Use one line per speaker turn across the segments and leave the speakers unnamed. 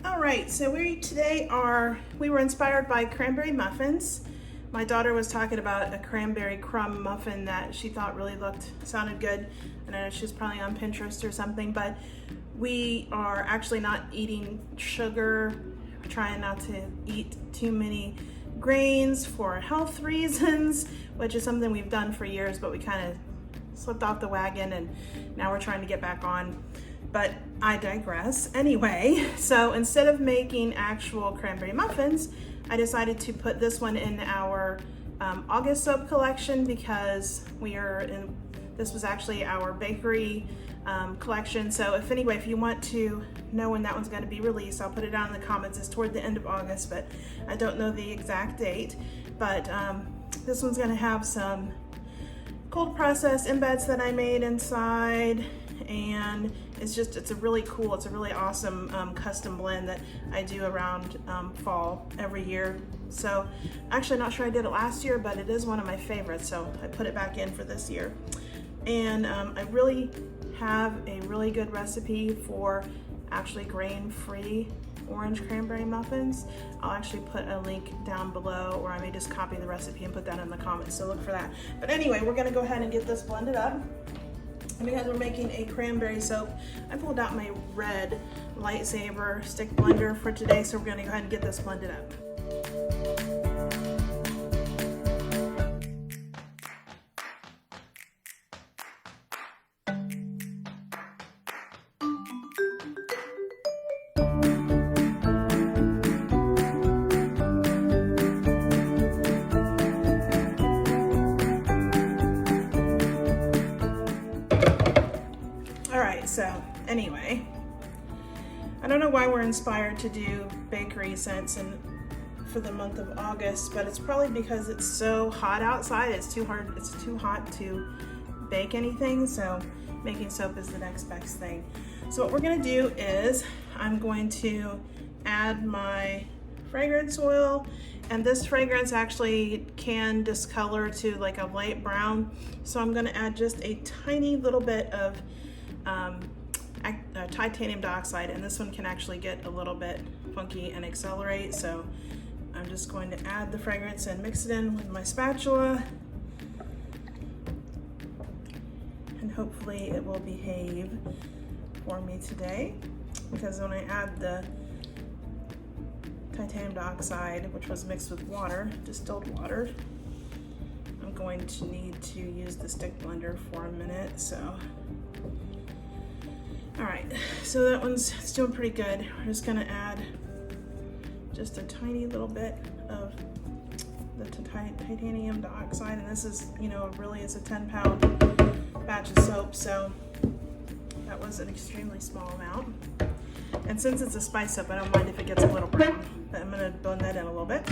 All right, so we were inspired by cranberry muffins. My daughter was talking about a cranberry crumb muffin that she thought really sounded good. And I know she's probably on Pinterest or something, but we are actually not eating sugar. We're trying not to eat too many grains for health reasons, which is something we've done for years, but we kind of slipped off the wagon and now we're trying to get back on. But I digress. Anyway, so instead of making actual cranberry muffins, I decided to put this one in our August soap collection because this was actually our bakery collection. So if you want to know when that one's going to be released, I'll put it down in the comments. It's toward the end of August, but I don't know the exact date. But this one's going to have some cold processed embeds that I made inside, and it's a really awesome custom blend that I do around fall every year. So actually, I'm not sure I did it last year, but it is one of my favorites, so I put it back in for this year. And I really have a really good recipe for actually grain-free orange cranberry muffins. I'll actually put a link down below, or I may just copy the recipe and put that in the comments, so look for that. But anyway, we're gonna go ahead and get this blended up. And because we're making a cranberry soap, I pulled out my red lightsaber stick blender for today, so we're gonna go ahead and get this blended up. So anyway, I don't know why we're inspired to do bakery scents for the month of August, but it's probably because it's so hot outside. It's too hot to bake anything, so making soap is the next best thing. So what we're gonna do is I'm going to add my fragrance oil, and this fragrance actually can discolor to like a light brown. So I'm gonna add just a tiny little bit of titanium dioxide, and this one can actually get a little bit funky and accelerate. So I'm just going to add the fragrance and mix it in with my spatula, and hopefully it will behave for me today, because when I add the titanium dioxide, which was mixed with water, distilled water, I'm going to need to use the stick blender for a minute. So all right, so that it's doing pretty good. We're just gonna add just a tiny little bit of the titanium dioxide, and this is, it's a 10-pound batch of soap, so that was an extremely small amount. And since it's a spice soap, I don't mind if it gets a little brown, but I'm gonna blend that in a little bit.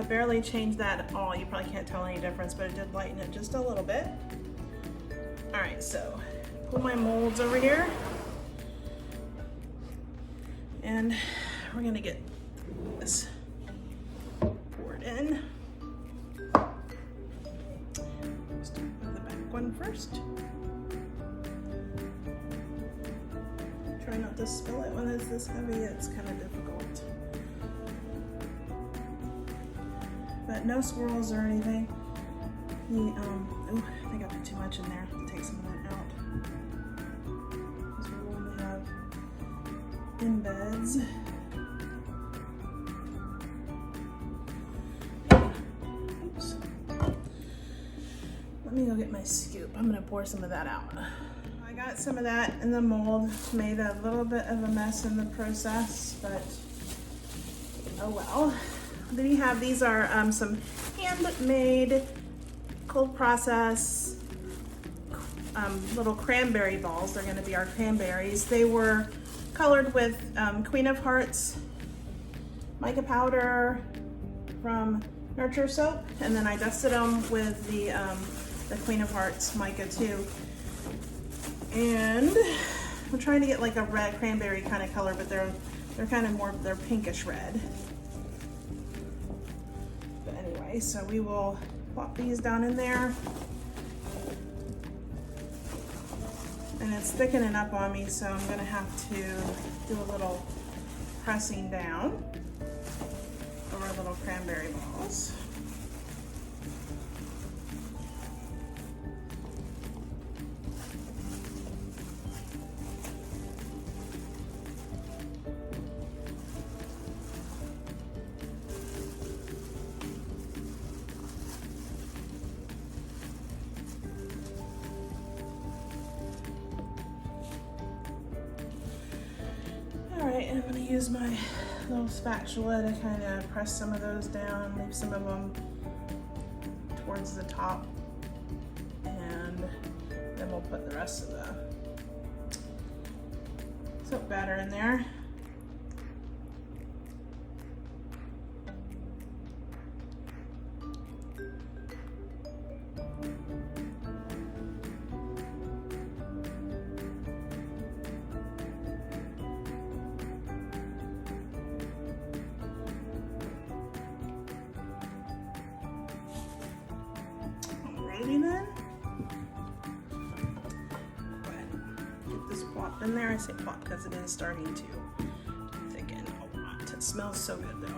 Barely changed that at all. You probably can't tell any difference, but it did lighten it just a little bit. All right, so pull my molds over here, and we're gonna get this poured in. Start with the back one first. Try not to spill it when it's this heavy. It's kind of difficult. But no swirls or anything. I think I put too much in there. I'll take some of that out. Because we're going to have embeds. Oops. Let me go get my scoop. I'm gonna pour some of that out. I got some of that in the mold. Made a little bit of a mess in the process, but oh well. Then you have, these are some handmade cold process little cranberry balls. They're gonna be our cranberries. They were colored with Queen of Hearts mica powder from Nurture soap, and then I dusted them with the the Queen of Hearts mica too. And I'm trying to get like a red cranberry kind of color, but they're kind of more, they're pinkish red. But anyway, so we will plop these down in there. And it's thickening up on me, so I'm gonna have to do a little pressing down over our little cranberry balls. Alright, and I'm going to use my little spatula to kind of press some of those down, leave some of them towards the top, and then we'll put the rest of the soap batter in there. Then get this plop in there. I say plop because it is starting to thicken a lot. It smells so good though.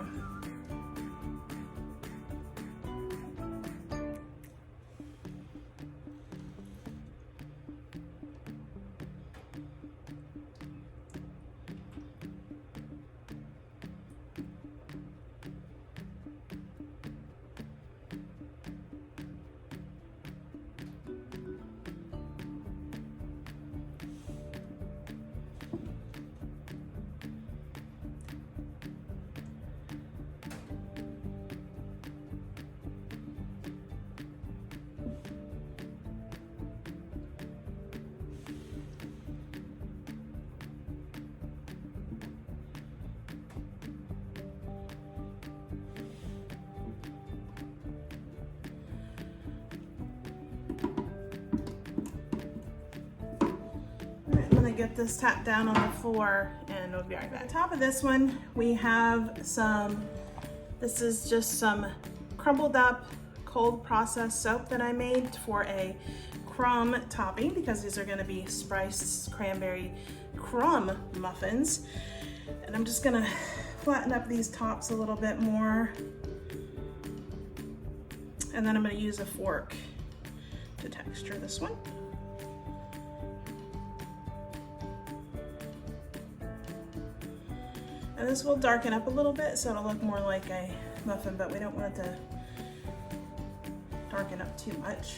Get this tapped down on the floor and we'll be right back. On top of this one we have some, this is just some crumbled up cold processed soap that I made for a crumb topping, because these are going to be spiced cranberry crumb muffins. And I'm just going to flatten up these tops a little bit more, and then I'm going to use a fork to texture this one. And this will darken up a little bit so it'll look more like a muffin, but we don't want it to darken up too much.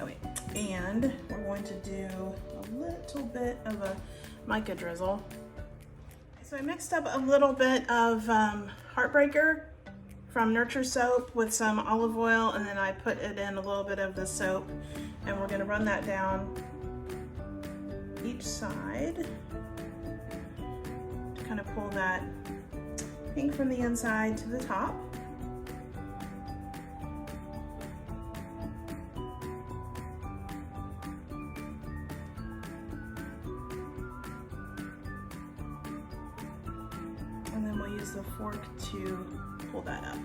Oh wait, and we're going to do a little bit of a mica drizzle. So I mixed up a little bit of Heartbreaker from Nurture soap with some olive oil, and then I put it in a little bit of the soap, and we're gonna run that down each side to kind of pull that pink from the inside to the top. And then we'll use the fork to pull that up.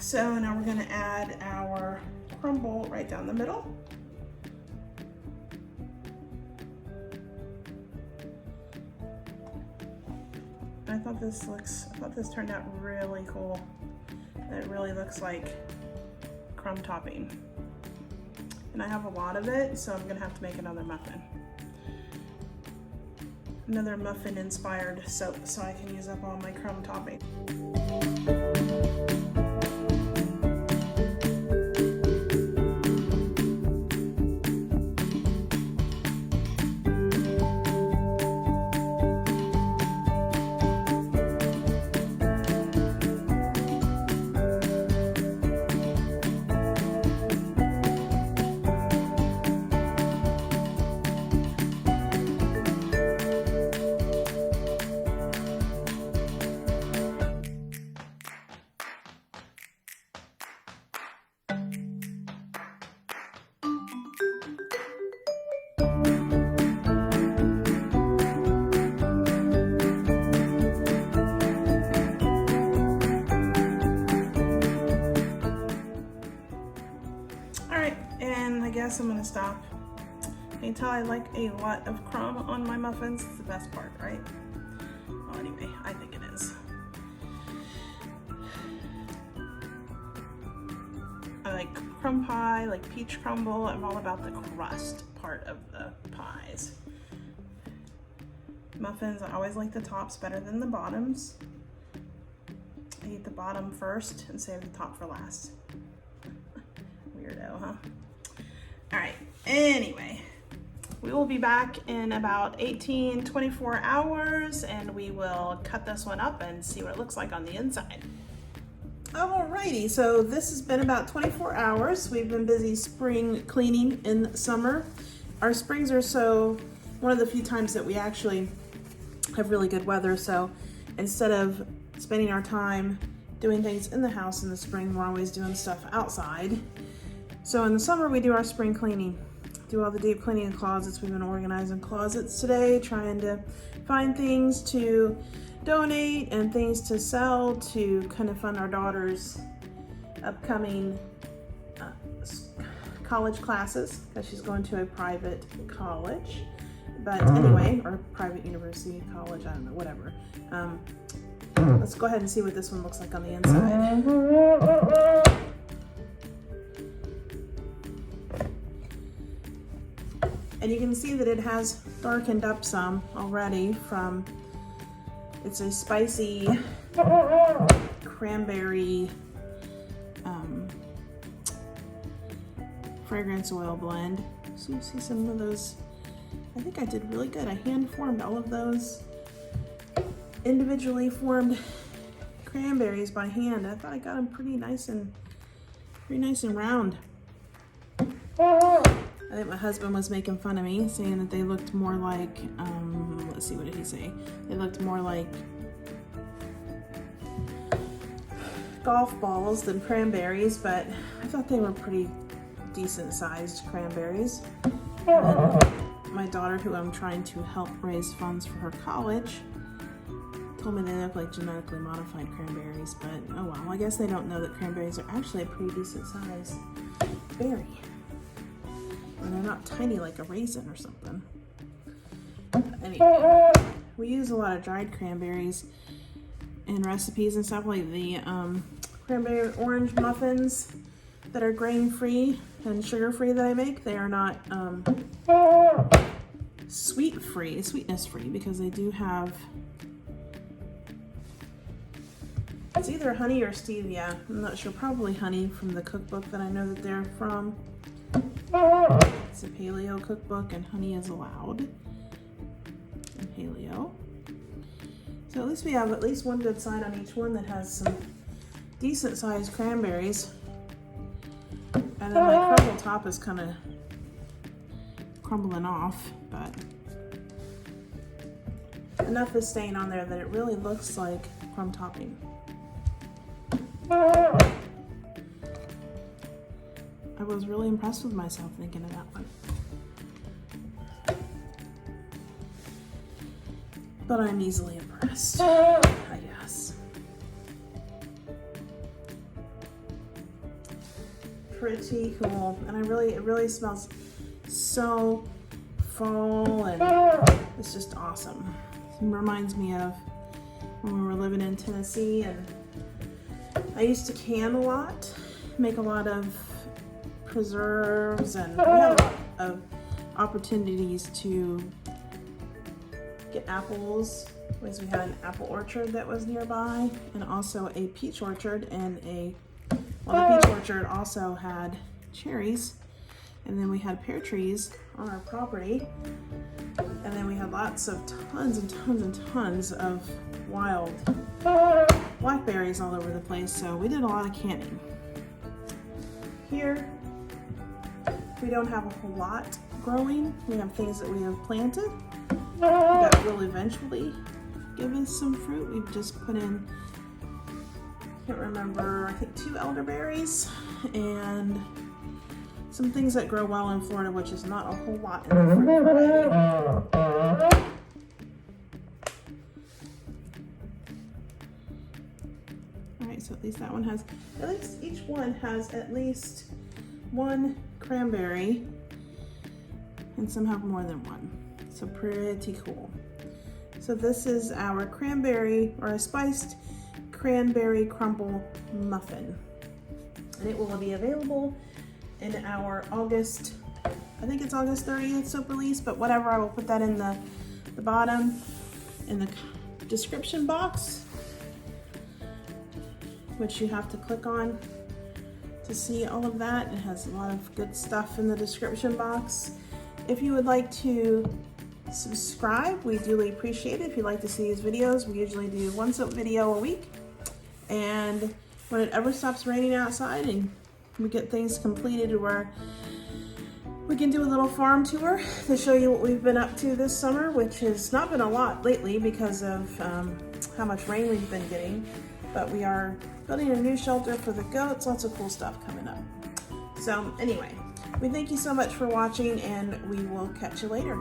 So now we're going to add our crumble right down the middle. I thought this turned out really cool. It really looks like crumb topping. and I have a lot of it, so I'm gonna have to make another muffin. Another muffin inspired soap so I can use up all my crumb topping. I guess I'm gonna stop. You can tell I like a lot of crumb on my muffins. It's the best part, right? Well, anyway, I think it is. I like crumb pie, like peach crumble. I'm all about the crust part of the pies. Muffins, I always like the tops better than the bottoms. I eat the bottom first and save the top for last. Weirdo, huh? All right, anyway, we will be back in about 24 hours and we will cut this one up and see what it looks like on the inside. Alrighty, so this has been about 24 hours. We've been busy spring cleaning in summer. Our springs are one of the few times that we actually have really good weather, so instead of spending our time doing things in the house in the spring, we're always doing stuff outside. So in the summer, we do our spring cleaning, do all the deep cleaning of closets. We've been organizing closets today, trying to find things to donate and things to sell to kind of fund our daughter's upcoming college classes, because she's going to a private college. But anyway, or private university, college, I don't know, whatever. Let's go ahead and see what this one looks like on the inside. And you can see that it has darkened up some already from, it's a spicy cranberry fragrance oil blend. So you see some of those, I think I did really good. I hand formed all of those individually formed cranberries by hand. I thought I got them pretty nice and round. I think my husband was making fun of me, saying that they looked more like, let's see, what did he say? They looked more like golf balls than cranberries, but I thought they were pretty decent sized cranberries. And my daughter, who I'm trying to help raise funds for her college, told me they look like genetically modified cranberries, but oh well, I guess they don't know that cranberries are actually a pretty decent sized berry. And they're not tiny like a raisin or something. Anyway, we use a lot of dried cranberries in recipes and stuff, like the cranberry orange muffins that are grain-free and sugar-free that I make. They are not sweetness-free, because they do have, it's either honey or stevia. I'm not sure, probably honey from the cookbook that I know that they're from. It's a paleo cookbook and honey is allowed in paleo. So at least we have at least one good side on each one that has some decent sized cranberries. And then my crumble top is kind of crumbling off, but enough is staying on there that it really looks like crumb topping. I was really impressed with myself thinking of that one. But I'm easily impressed, I guess. Pretty cool. And it really smells so fall, and it's just awesome. It reminds me of when we were living in Tennessee, and I used to can a lot, make a lot of preserves, and we had a lot of opportunities to get apples, because we had an apple orchard that was nearby, and also a peach orchard, and the peach orchard also had cherries, and then we had pear trees on our property, and then we had tons and tons and tons of wild blackberries all over the place, so we did a lot of canning. Here, we don't have a whole lot growing. We have things that we have planted that will eventually give us some fruit. We've just put in, I can't remember, I think 2 elderberries and some things that grow well in Florida, which is not a whole lot in the fruit variety. Alright, so at least each one has at least 1 cranberry, and some have more than 1. So pretty cool. So this is our cranberry, or a spiced cranberry crumble muffin. And it will be available in our August, I think it's August 30th soap release, but whatever, I will put that in the bottom, in the description box, which you have to click on to see all of that. It has a lot of good stuff in the description box. If you would like to subscribe, we duly appreciate it. If you'd like to see these videos, we usually do 1 soap video a week. And when it ever stops raining outside and we get things completed where we can do a little farm tour to show you what we've been up to this summer, which has not been a lot lately because of how much rain we've been getting. But we are building a new shelter for the goats, lots of cool stuff coming up. So anyway, we thank you so much for watching, and we will catch you later.